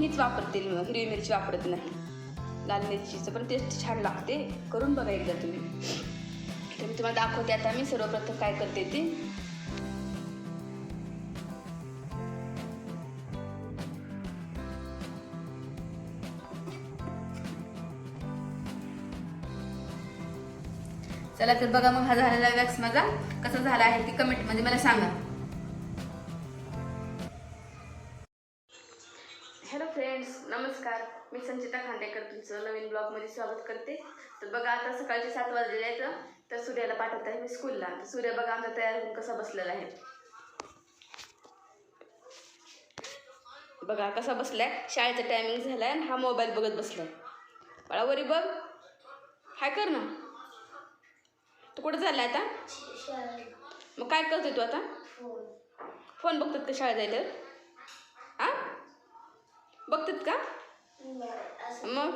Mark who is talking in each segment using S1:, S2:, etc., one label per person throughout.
S1: हीच वापरते, हिरवी मिरची वापरत नाही. लाल मिरचीचं पण टेस्ट छान लागते, करून बघा एकदा तुम्ही. तर मी तुम्हाला दाखवते आता मी सर्वप्रथम काय करते ते. चला तर बघा मग हा झालेला वॅक्स माझा कसा झाला आहे ते कमेंटमध्ये मला सांगा. हॅलो फ्रेंड्स, नमस्कार. मी संचिता खांडेकर तुमचं नवीन ब्लॉगमध्ये स्वागत करते. तर बघा आता सकाळचे 7 वाजलेले आहेत, तर सूर्याला पाठवत आहे मी स्कूलला. तर सूर्य बघा आमचा तयार होऊन कसा बसलेला आहे, बघा कसा बसलाय. शाळेचा टायमिंग झालाय आणि हा मोबाईल बघत बसलाय. बाळा वरी बघ, हाय कर ना. तू कुठं चाललाय आता? मग काय करतोय तू आता? फोन बघतात का शाळेत जायला? आ बघतात का? मग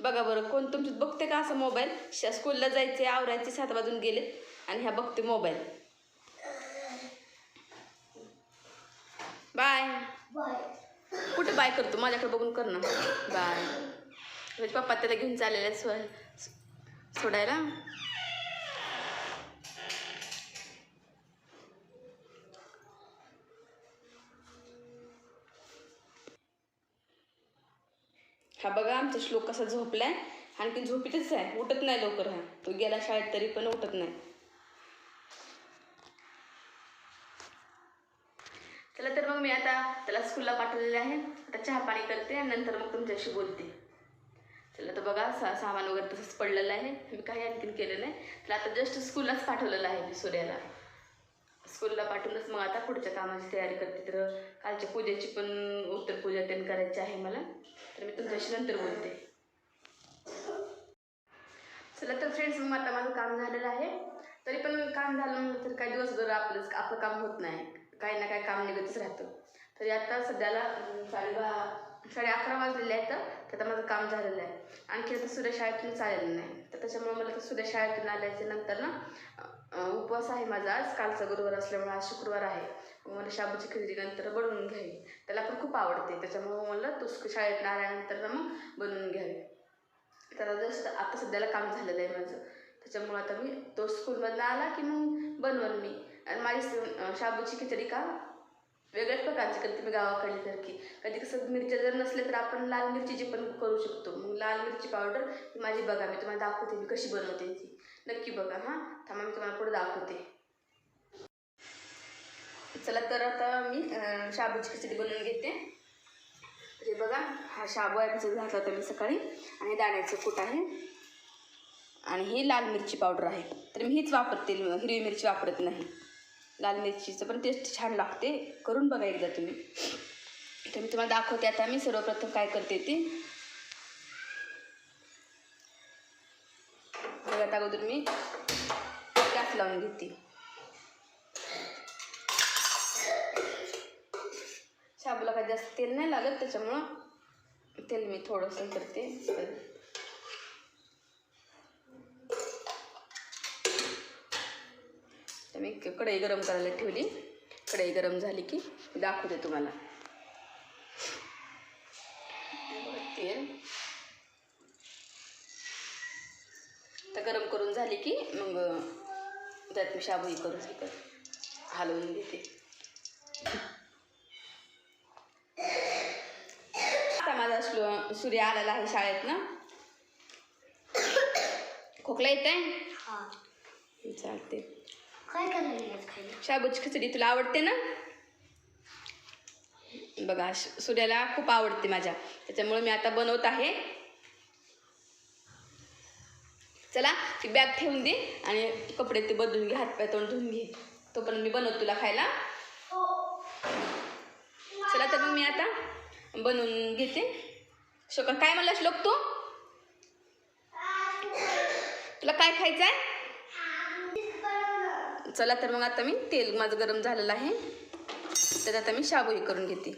S1: बघा बरं, कोण तुमच्यात बघते का असं मोबाईल? स्कूलला जायचे, आवरायचे, 7 वाजून गेलेत आणि ह्या बघते मोबाईल. Bye bye. कुठं बाय करतो? माझ्याकडे बघून कर ना बाय. म्हणजे पप्पा त्याला घेऊन चाललेले सोडायला. हा बघा आमचा श्लोक कसा झोपलाय, आणखी झोपीतच आहे, उठत नाही लवकर. हा तो गेला शाळेत तरी पण उठत नाही. चला तर मग मी आता त्याला स्कूलला पाठवलेले आहे. आता चहा पाणी करते आणि नंतर मग तुमच्याशी बोलते. चला तर बघा सामान वगैरे तसंच पडलेलं आहे, मी काही आणखीन केलं नाही. त्याला आता जस्ट स्कूललाच पाठवलेलं आहे मी सूर्याला. स्कूलला पाठवूनच मग आता पुढच्या कामाची तयारी करते. तर कालच्या पूजेची पण उत्तर पूजा त्यांनी करायची आहे मला, तर मी तुमच्याशी नंतर बोलते. चला तर फ्रेंड्स, मग आता माझं काम झालेलं आहे. तरी पण काम झालं तर काही दिवसभर आपलं काम होत नाही, काही ना काही काम निघतच राहतं. तरी आता सध्याला 11:30 वाजलेले आहेत, तर आता माझं काम झालेलं आहे. आणखी आता सूर्य शाळेतून आलेलं नाही, तर त्याच्यामुळे मला तर सूर्य शाळेतून आल्याच्या नंतर ना उपवास आहे माझा. आज कालचा गुरुवार असल्यामुळे आज शुक्रवार आहे. मग मला शाबूची खिचडी नंतर बनवून घ्यावी, त्याला पण खूप आवडते. त्याच्यामुळे मला तो शाळेतून आल्यानंतर ना मग बनवून घ्यावी. त्याला जस्ट आता सध्याला काम झालेलं आहे माझं, त्याच्यामुळे आता मी तो स्कूलमधून आला की मग बनवून मी. आणि माझी शाबूची खिचडी का वेगळ्याच प्रकारची करते मी, गावाकडल्यासारखी. कधी कसं मिरच्या जर नसल्या तर आपण लाल मिरचीची पण करू शकतो. मग लाल मिरची पावडर ही माझी बघा, मी तुम्हाला दाखवते मी कशी बनवते ती. नक्की बघा. हां थांबा, मी तुम्हाला पुढे दाखवते. चला तर आता मी शाबूची खिचडी बनवून घेते. तर हे बघा, हा शाबू आहे भिजत घातला होता मी सकाळी, आणि दाण्याचं कूट आहे, आणि ही लाल मिरची पावडर आहे. तर मी हीच वापरते, हिरवी मिरची वापरत नाही. लाल मिरचीचं पण टेस्ट छान लागते, करून बघा एकदा तुम्ही. तर मी तुम्हाला दाखवते आता मी सर्वप्रथम काय करते ते. सगळ्यात अगोदर मी गॅस लावून घेते. शाबूला काही जास्त तेल नाही लागत, त्याच्यामुळं तेल मी थोडंसं करते. तर मी कढई गरम करायला ठेवली. कढई गरम झाली की दाखवते तुम्हाला. तेल तर गरम करून झाली की मग त्यात मी शाबू ही करून हलवून घेते. आता माझा सूर्य आलेला आहे शाळेत ना. खोकला येत आहे? चालते. काय करायला? शाबूची खिचडी तुला आवडते ना? बघा सूर्याला खूप आवडते माझ्या, त्याच्यामुळे मी आता बनवत आहे. चला ती बॅग ठेवून दे आणि कपडे ते बदलून घे, हातपाय तोंड धुवून घे, तोपर्यंत मी बनवतो तुला खायला. चला तर मग मी आता बनवून घेते. शोका काय म्हणला श्लोक तू? तुला काय खायचं आहे? चला तर मग आता मी तेल माझं गरम झालेलं आहे, तर आता मी शाबू हे करून घेते.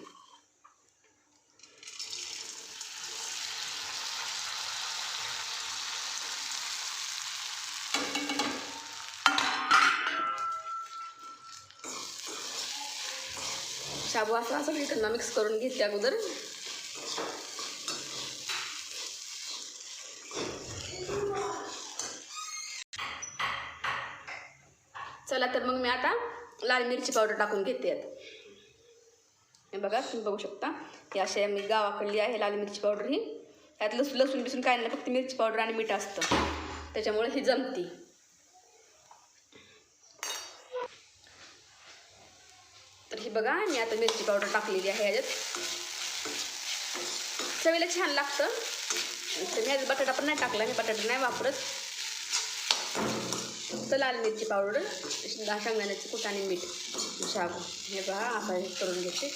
S1: शाबू असं मिक्स करून घेते अगोदर. चला तर मग मी आता लाल मिरची पावडर टाकून घेते आता. हे बघा तुम्ही बघू शकता, ही अशी मी गावाकडली आहे लाल मिरची पावडर. ही त्यात लसूण बिसून काय नाही, फक्त मिरची पावडर आणि मीठ असतं, त्याच्यामुळे ही जमती. तर ही बघा मी आता मिरची पावडर टाकलेली आहे याच्यात. चवीला छान लागतं. तर मी आज बटाटा पण नाही टाकला, मी बटाटा नाही वापरत. तर लाल मिरची पावडर, शेंगदाण्याची कूट आणि मीठ, शाबू. हे बघा आता हे करून घेते,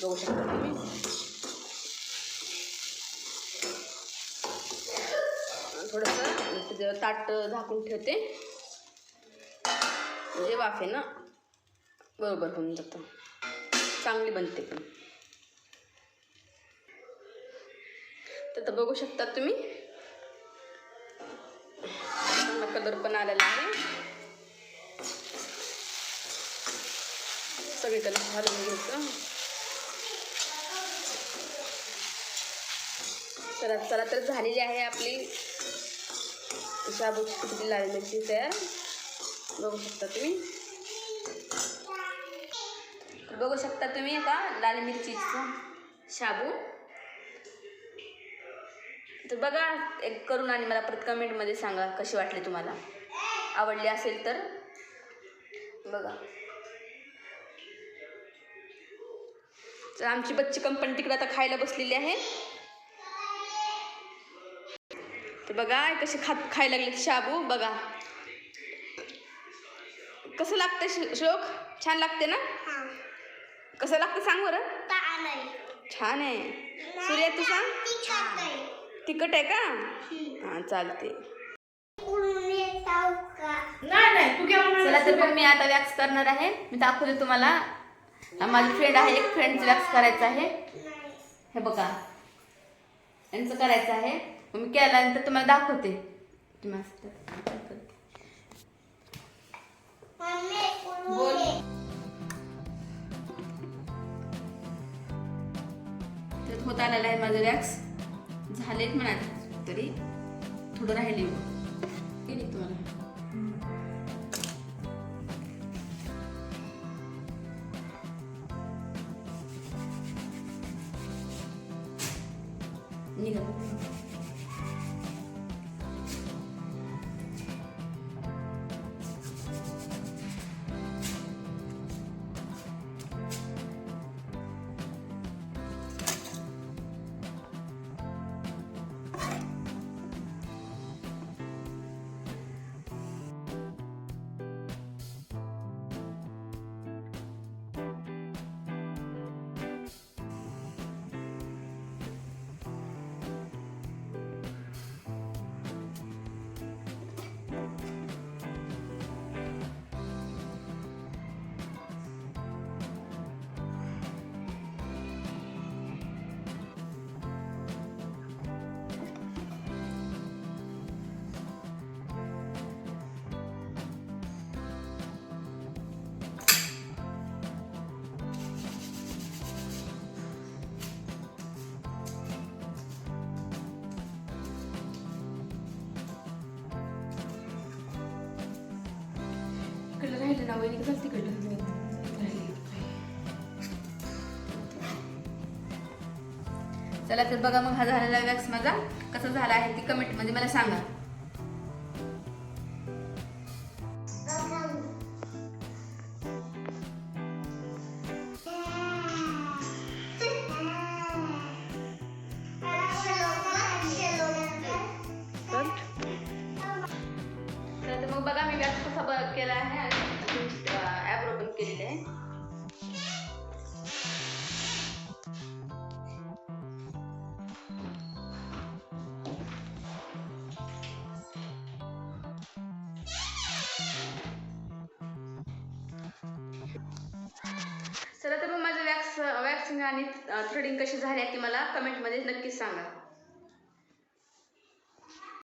S1: बघू शकता तुम्ही. थोडंसं ताट झाकून ठेवते, म्हणजे वाफेनं बरोबर होऊन जातं, चांगली बनते पण. तर बघू शकता तुम्ही, चांगला कलर पण आलेला आहे. सगळीकडे घालून घ्यायचं. चला तर झालेली आहे आपली शाबूची कुटकी लाल मिरची तयार. बघू शकता तुम्ही, बघू शकता तुम्ही आता लाल मिरचीचं शाबू. तर बघा एक करून आणि मला परत कमेंटमध्ये सांगा कशी वाटली तुम्हाला. आवडली असेल तर बघा. तर आमची बच्ची कंपनी तिकडे आता खायला बसलेली आहे. तर बघा कशी खायला लागले शाबू. बघा कसं लागतं श्लोक, छान लागते ना? कसं लागतं सांग बरं. छान आहे. सूर्या तू सांग. तिखट आहे का? हां चालते. चला तर मग मी आता वॅक्स करणार आहे. मी दाखवते तुम्हाला. माझी फ्रेंड आहे, एक फ्रेंडचं वॅक्स करायचं आहे. हे बघा यांचं करायचं आहे. मग मी केल्यानंतर तुम्हाला दाखवते. बोल. तर होत आलेला आहे माझं वॅक्स. झालेत म्हणा, तरी थोडं राहिले केली तुम्हाला. निघा. राहिले ना वहिनी, कसं तिकडलं चला तर बघा मग हा झालेला वॅक्स माझा कसा झाला आहे ती कमेंट मध्ये मला सांगा. तर मग बघा मी वॅक्स कसा केला आहे आणि ॲब्रो पण केलेले आहे. चला तर मग माझं वॅक्सिंग आणि थ्रेडिंग कशी झाली ती मला कमेंटमध्ये नक्कीच सांगा.